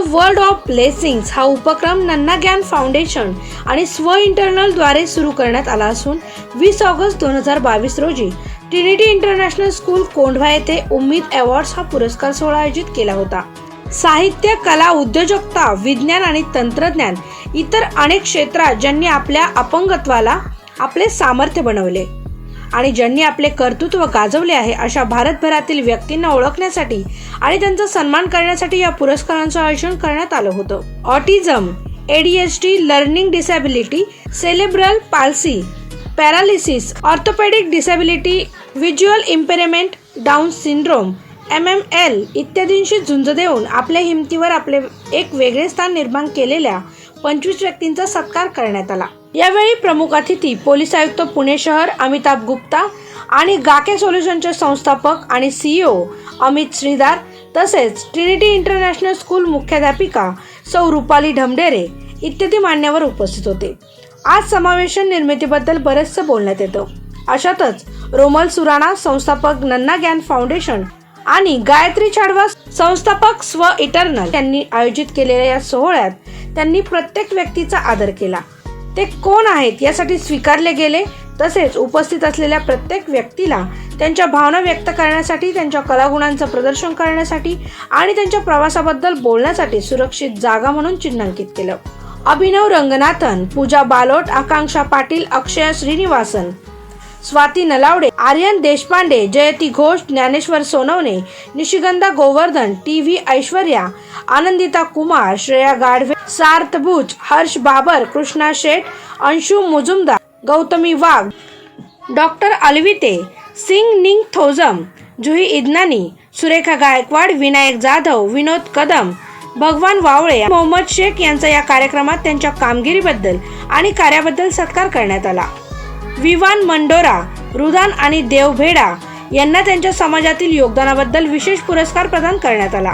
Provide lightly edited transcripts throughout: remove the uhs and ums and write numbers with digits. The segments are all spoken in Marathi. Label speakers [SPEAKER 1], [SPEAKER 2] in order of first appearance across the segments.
[SPEAKER 1] वर्ल्ड ऑफ ब्लेसिंग्स हा उपक्रम नन्ना ज्ञान फाउंडेशन आणि स्व इंटरनलद्वारे सुरू करण्यात आला असून 20 ऑगस्ट 2022 रोजी ट्रिनिटी इंटरनॅशनल स्कूल कोंढवा येथे उम्मीद अवॉर्ड्स हा पुरस्कार सोहळा आयोजित केला होता. साहित्य, कला, उद्योजकता, विज्ञान आणि तंत्रज्ञान इतर अनेक क्षेत्रात ज्यांनी आपल्या अपंगत्वाला आपले सामर्थ्य बनवले आणि ज्यांनी आपले कर्तृत्व गाजवले आहे अशा भारतभरातील व्यक्तींना ओळखण्यासाठी आणि त्यांचा सन्मान करण्यासाठी या पुरस्कारांचं आयोजन करण्यात आलं होतं. Autism, ADHD, learning disability, cerebral palsy, paralysis, orthopaedic disability, visual इम्पेअरमेंट, down syndrome, MML इत्यादींशी झुंज देऊन आपल्या हिमतीवर आपले एक वेगळे स्थान निर्माण केलेल्या 25 व्यक्तींचा सत्कार करण्यात आला. यावेळी प्रमुख अतिथी पोलीस आयुक्त पुणे शहर अमिताभ गुप्ता आणि गाके सोल्युशनचे संस्थापक आणि CEO अमित श्रीधार तसेच ट्रिनिटी इंटरनॅशनल स्कूल मुख्याध्यापिका सौ रुपाली ढमढेरे इत्यादी मान्यवर उपस्थित होते. आज समावेशन निर्मितीबद्दल बरेचसे बोलण्यात येतं. अशातच रोमल सुराणा संस्थापक नन्ना ज्ञान फाउंडेशन आणि गायत्री छाडवा संस्थापक स्व इटर्नल यांनी आयोजित केलेल्या या सोहळ्यात त्यांनी प्रत्येक व्यक्तीचा आदर केला. ते कोण आहेत यासाठी स्वीकारले गेले तसेच उपस्थित असलेल्या प्रत्येक व्यक्तीला त्यांच्या भावना व्यक्त करण्यासाठी, त्यांच्या कलागुणांचं प्रदर्शन करण्यासाठी आणि त्यांच्या प्रवासाबद्दल बोलण्यासाठी सुरक्षित जागा म्हणून चिन्हांकित केलं. अभिनव रंगनाथन, पूजा बालोट, आकांक्षा पाटील, अक्षय श्रीनिवासन, स्वाती नलावडे, आर्यन देशपांडे, जयती घोष, ज्ञानेश्वर सोनवणे, निशिगंधा गोवर्धन, TV ऐश्वर्या, आनंदिता कुमार, श्रेया गाढवे, सार्थ भुज, हर्ष बाबर, कृष्णा शेठ, अंशु मुजुमदार, गौतमी वाघ, डॉक्टर अलविते, सिंग निंग थोजम, जुही इदनानी, सुरेखा गायकवाड, विनायक जाधव, विनोद कदम, भगवान वावळे, मोहम्मद शेख यांचा या कार्यक्रमात त्यांच्या कामगिरीबद्दल आणि कार्याबद्दल सत्कार करण्यात आला. विवान मंडोरा, रुदान आणि देव भेडा यांना त्यांच्या समाजातील योगदानाबद्दल विशेष पुरस्कार प्रदान करण्यात आला.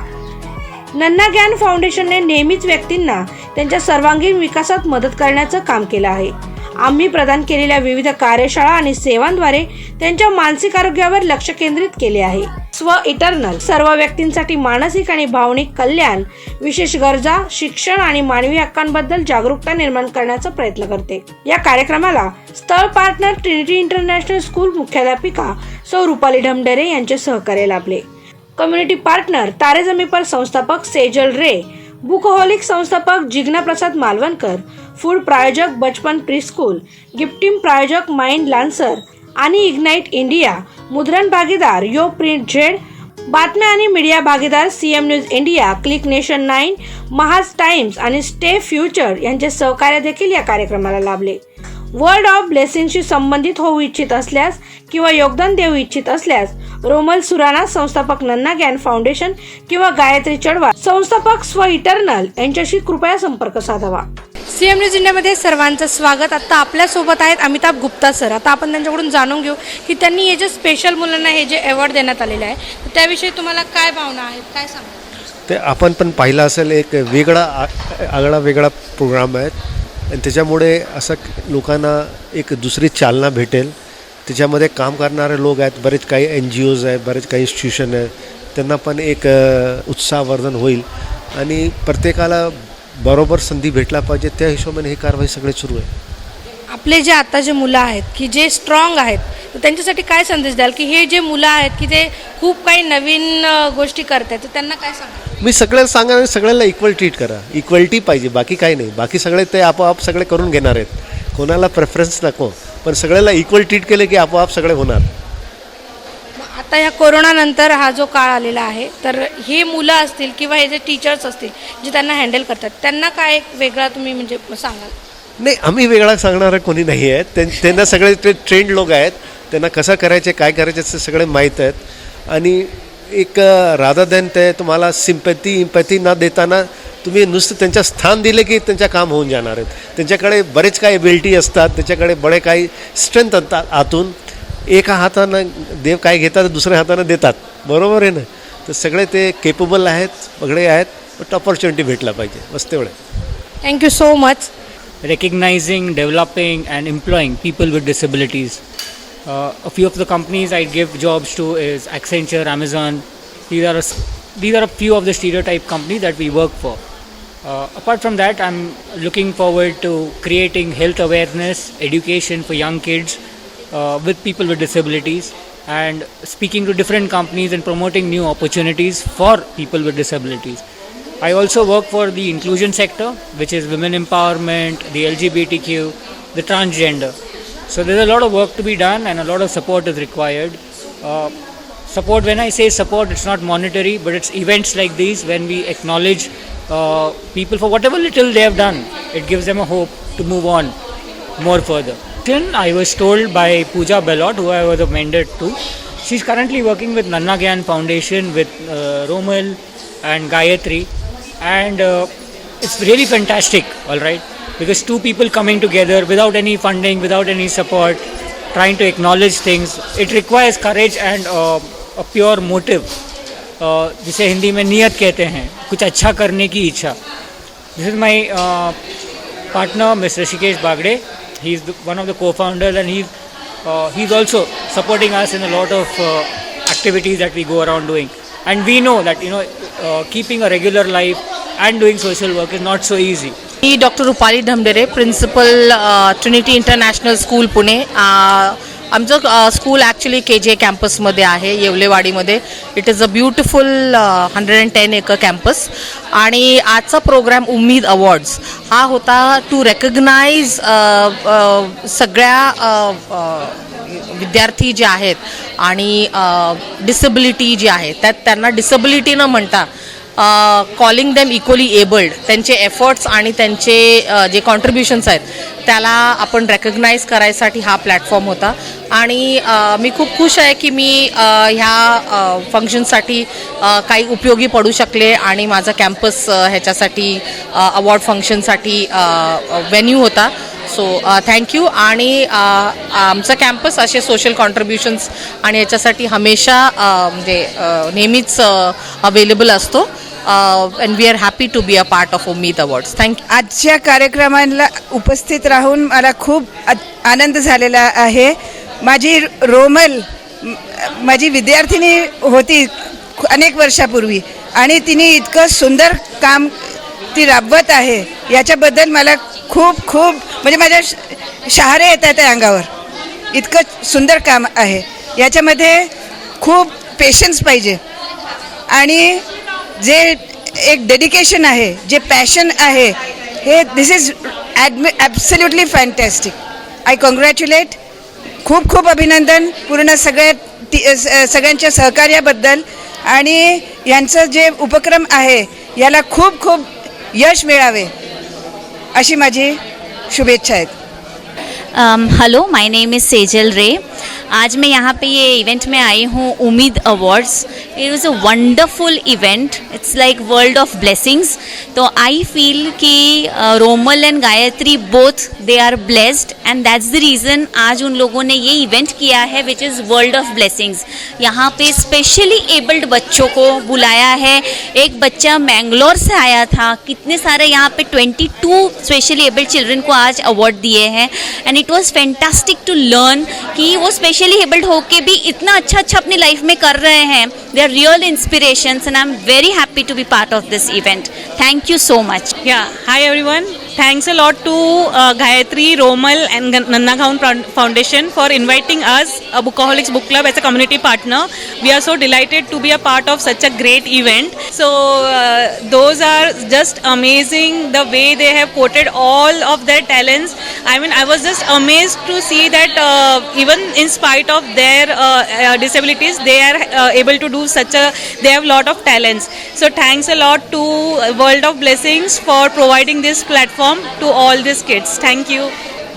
[SPEAKER 1] नन्ना ज्ञान फाउंडेशनने नेहमीच व्यक्तींना त्यांच्या सर्वांगीण विकासात मदत करण्याचं काम केलं आहे. आम्ही प्रदान केलेल्या विविध कार्यशाळा आणि सेवांद्वारे त्यांच्या मानसिक आरोग्यावर लक्ष केंद्रित केले आहे. स्व इटर्नल सर्व व्यक्तींसाठी मानसिक आणि भावनिक कल्याण, विशेष गरजा, शिक्षण आणि मानवी हक्कांबद्दल जागरूकता निर्माण करण्याचा प्रयत्न करते. या कार्यक्रमाला स्थळ पार्टनर ट्रिनिटी इंटरनॅशनल स्कूल मुख्याध्यापिका सौ रुपाली ढमढेरे यांचे सहकार्य लाभले. कम्युनिटी पार्टनर तारे जमी पर संस्थापक सेजल रे, बुकहॉलिक संस्थापक जिग्ना प्रसाद मालवणकर, फूड प्रायोजक बचपन प्रीस्कूल, गिफ्टिंग प्रायोजक माइंड लान्सर आणि इग्नाइट इंडिया, मुद्रण भागीदार यो प्रिंट झेड, बातम्या आणि मीडिया भागीदार CM news India, click nation 9, महाज टाइम्स आणि स्टे फ्युचर यांचे सहकार्य देखील या कार्यक्रमाला लाभले. वर्ल्ड ऑफ ब्लेसिंगशी संबंधित होऊ इच्छित असल्यास किंवा योगदान देऊ इच्छित असल्यास रोमल सुराणा संस्थापक नन्ना ज्ञान फाउंडेशन किंवा गायत्री चढवा संस्थापक स्व इटर्नल यांच्याशी कृपया संपर्क साधावा. CM न्यूज इंडियामध्ये सर्वांचं स्वागत. आता आपल्यासोबत आहेत अमिताभ गुप्ता सर. आता आपण त्यांच्याकडून जाणून घेऊ की त्यांनी हे जे स्पेशल मुलांना हे जे अवॉर्ड देण्यात आलेले आहे त्याविषयी तुम्हाला काय भावना आहेत, काय सांगा?
[SPEAKER 2] ते आपण पण पाहिलं असेल, एक वेगळा प्रोग्राम आहे आणि त्याच्यामुळे असं लोकांना एक दुसरी चालना भेटेल. त्याच्यामध्ये काम करणारे लोक आहेत, बरेच काही NGOs आहेत, बरेच काही इन्स्टिट्यूशन आहेत, त्यांना पण एक उत्साहवर्धन होईल आणि प्रत्येकाला बरोबर संधी भेटला पाहिजे त्या हिशोबाने ही कारवाई सगळे सुरू आहे.
[SPEAKER 1] आपले जे आता जे मुलं आहेत की जे स्ट्रॉंग आहेत तर त्यांच्यासाठी काय संदेश द्याल की हे जे मुलं आहेत की ते खूप काही नवीन गोष्टी करतात तर त्यांना काय सांगा?
[SPEAKER 2] मी सगळ्याला सांगा, सगळ्याला इक्वल ट्रीट करा. इक्वलिटी पाहिजे, बाकी काही नाही. बाकी सगळे ते आपोआप सगळे करून घेणार आहेत, कोणाला प्रेफरन्स नको, पण सगळ्याला इक्वल ट्रीट केले की आपोआप सगळे होणार.
[SPEAKER 1] आता या कोरोनानंतर हा जो काळ आलेला आहे तर हे मुलं असतील किंवा हे जे टीचर्स असतील जे त्यांना हँडल करतात त्यांना काय एक वेगळा तुम्ही म्हणजे सांगाल?
[SPEAKER 2] नाही, आम्ही वेगळा सांगणारं कोणी नाही आहे. त्यांना सगळे ते ट्रेंड लोक आहेत, त्यांना कसं करायचे काय करायचे ते सगळे माहीत आहेत आणि एक राधा दॅन ते तुम्हाला इम्पॅथी न देताना तुम्ही नुसतं त्यांच्या स्थान दिले की त्यांच्या काम होऊन जाणार आहेत. त्यांच्याकडे बरेच काही एबिलिटी असतात, त्याच्याकडे बडे काही स्ट्रेंथ असतात आतून. एका हातानं देव काय घेतात दुसऱ्या हातानं देतात, बरोबर आहे ना? तर सगळे ते केपेबल आहेत, सगळे आहेत, बट ऑपॉर्च्युनिटी भेटला पाहिजे, बस तेवढे.
[SPEAKER 1] Thank you so much.
[SPEAKER 3] Recognizing, developing and employing people with disabilities. A few of the companies I give jobs to is Accenture, Amazon. These are a few of the stereotype companies that we work for. Apart from that, I'm looking forward to creating health awareness, education for young kids with people with disabilities, and speaking to different companies and promoting new opportunities for people with disabilities. I also work for the inclusion sector, which is women empowerment, the LGBTQ, the transgender. So there's a lot of work to be done and a lot of support is required. Support, when I say support, it's not monetary, but it's events like these when we acknowledge people for whatever little they have done. It gives them a hope to move on more further. Then I was told by Pooja Belot, who I was a mentor to. She's currently working with Nanna Gyan Foundation with Romal and Gayatri, and it's really fantastic, all right, because two people coming together without any funding, without any support, trying to acknowledge things. It requires courage and a pure motive, जिसे हिंदी में नियत कहते हैं, कुछ अच्छा करने की इच्छा. This is my partner, Mr. Rishikesh Bagde. He's one of the co-founders, and he's also supporting us in a lot of activities that we go around doing. And we know that keeping a regular life and doing social work is not so easy.
[SPEAKER 4] मी doctor Rupali Dhamdhere, principal Trinity international school Pune. आमचं स्कूल ॲक्च्युली KJ कॅम्पसमध्ये आहे, येवलेवाडीमध्ये. It is a beautiful 110 acre campus. आणि आजचा प्रोग्राम उम्मीद अवॉर्ड्स हा होता टू रेकग्नाइज सगळ्या विद्यार्थी जे आहेत आणि डिसेबिलिटी जी आहे त्यात त्यांना डिसेबिलिटी न म्हणता कॉलिंग देम इक्वली एबल्ड, त्यांचे एफर्ट्स आणि त्यांचे जे कॉन्ट्रीब्युशन्स आहेत त्याला आपण रेकग्नाइज करायसाठी हा प्लॅटफॉर्म होता. आणि मी खूप खुश आहे की मी ह्या फंक्शनसाठी काही उपयोगी पडू शकले आणि माझा कॅम्पस ह्याच्यासाठी अवॉर्ड फंक्शनसाठी व्हेन्यू होता. So thank you. आणि आमचा कॅम्पस असे सोशल कॉन्ट्रीब्युशन्स आणि याच्यासाठी हमेशा म्हणजे नेहमीच अवेलेबल असतो. and we are happy to be a part of उम्मीद अवॉर्ड्स. थँक्यू.
[SPEAKER 5] आजच्या कार्यक्रमाला उपस्थित राहून मला खूप आनंद झालेला आहे. माझी रोमल माझी विद्यार्थिनी होती अनेक वर्षापूर्वी आणि तिने इतकं सुंदर काम ती राबवत आहे याच्याबद्दल मला खूप खूप म्हणजे माझ्या शहारे येतात त्या अंगावर. इतकं सुंदर काम आहे. याच्यामध्ये खूप पेशन्स पाहिजे आणि जे एक डेडिकेशन आहे, जे पॅशन आहे, हे this is absolutely fantastic. I congratulate. खूप खूप अभिनंदन पूर्ण सगळ्यांच्या सहकार्याबद्दल. आणि यांचं जे उपक्रम आहे याला खूप खूप यश मिळावे अशी माझी शुभेच्छा आहेत.
[SPEAKER 6] Hello, my name is Sejal Ray. आज मैं यहाँ पे ये इवेंट में आई हूँ उम्मीद awards. It was a wonderful event. It's like world of blessings. तो आई फील कि Romal and Gayatri both they are blessed and that's the reason आज उन लोगों ने ये इवेंट किया है which is world of blessings. यहाँ पे स्पेशली एबल्ड बच्चों को बुलाया है. एक बच्चा मैंगलोर से आया था. कितने सारे यहाँ पे 22 स्पेशली एबल्ड चिल्ड्रन को आज अवार्ड दिए हैं. And it was fantastic to learn कि वो स्पेशली एबल्ड होके भी इतना अच्छा अपनी लाइफ में कर रहे हैं. They are real inspirations and I am very happy to be part of this event. Thank you so much.
[SPEAKER 7] Hi everyone. Thanks a lot to Gayatri, Romal and Nanna Gyan Foundation for inviting us, a Bookaholics Book Club, as a community partner. We are so delighted to be a part of such a great event. So those are just amazing the way they have quoted all of their talents. I mean, I was just amazed to see that even in spite of their disabilities, they are able to do they have a lot of talents. So thanks a lot to World of Blessings for providing this platform to all these kids. Thank you.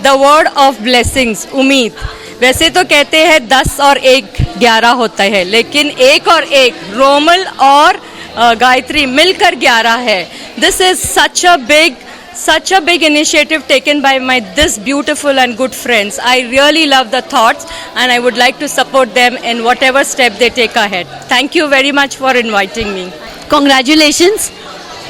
[SPEAKER 4] The word of blessings, उम्मीद. वैसे तो कहते हैं 10 और 1 11 होता है, लेकिन 1 और 1 रोमल और गायत्री मिलकर 11 है. दिस is such a big initiative taken by this beautiful and good friends. I really love the thoughts and I would like to support them in whatever step they take ahead. Thank you very much for inviting me.
[SPEAKER 8] Congratulations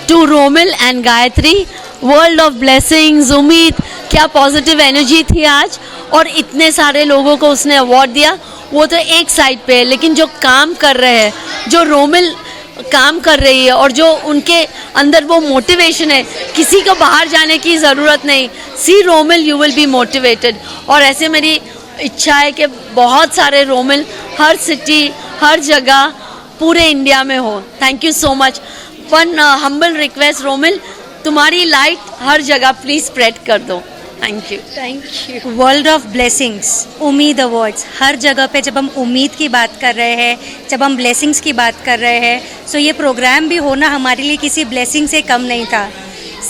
[SPEAKER 8] to Romal and Gayatri. World of blessings, उम्मीद. क्या पॉजिटिव एनर्जी थी आज. और इतने सारे लोगों को उसने अवार्ड दिया. वो तो एक साइड पे है, लेकिन जो काम कर रहे हैं, जो रोमल काम कर रही है और जो उनके अंदर वो मोटिवेशन है, किसी को बाहर जाने की ज़रूरत नहीं, see Romil you will be motivated. और ऐसे मेरी इच्छा है कि बहुत सारे रोमिल हर सिटी, हर जगह, पूरे इंडिया में हो। Thank you so much. One humble request Romil, तुम्हारी लाइट हर जगह प्लीज़ स्प्रेड कर दो। Thank you.
[SPEAKER 9] World of blessings, Ummeed awards, हर जगह पे जब हम उम्मीद की बात कर रहे हैं, जब हम ब्लेसिंग्स की बात कर रहे हैं, सो ये प्रोग्राम भी होना हमारे लिए किसी ब्लेसिंग से कम नहीं था।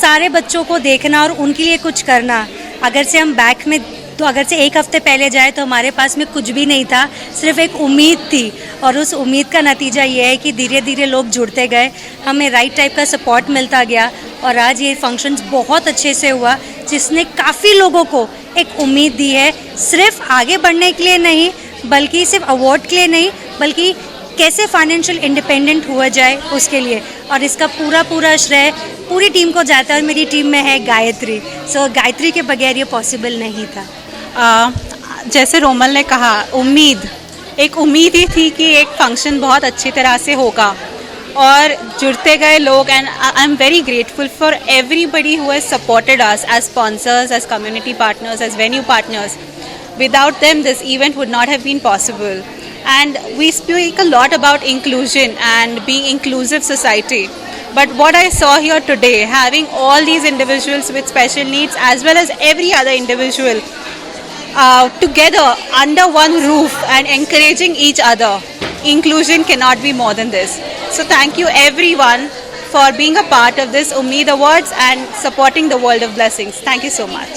[SPEAKER 9] सारे बच्चों को देखना और उनके लिए कुछ करना। अगर से हम बैक में तो अगर से एक हफ्ते पहले जाए तो हमारे पास में कुछ भी नहीं था, सिर्फ एक उम्मीद थी। और उस उम्मीद का नतीजा ये है कि धीरे धीरे लोग जुड़ते गए, हमें राइट टाइप का सपोर्ट मिलता गया और आज ये फंक्शंस बहुत अच्छे से हुआ, जिसने काफ़ी लोगों को एक उम्मीद दी है, सिर्फ आगे बढ़ने के लिए नहीं, बल्कि सिर्फ अवार्ड के लिए नहीं, बल्कि कैसे फाइनेंशियल इंडिपेंडेंट हुआ जाए उसके लिए। और इसका पूरा श्रेय पूरी टीम को जाता है और मेरी टीम में है गायत्री। सो गायत्री के बगैर ये पॉसिबल नहीं था।
[SPEAKER 7] जैसे रोमल ने कहा, एक उम्मीद ही थी कि एक फंक्शन बहुत अच्छी तरह से होगा और जुड़ते गए लोग। And I am very grateful for everybody who has supported us as sponsors, as community partners, as venue partners. Without them, this event would not have been possible. And we speak a lot about inclusion and being inclusive society. But what I saw here today, having all these individuals with special needs as well as every other individual together under one roof and encouraging each other, inclusion cannot be more than this. So thank you everyone for being a part of this Umeed Awards and supporting the World of Blessings. Thank you so much.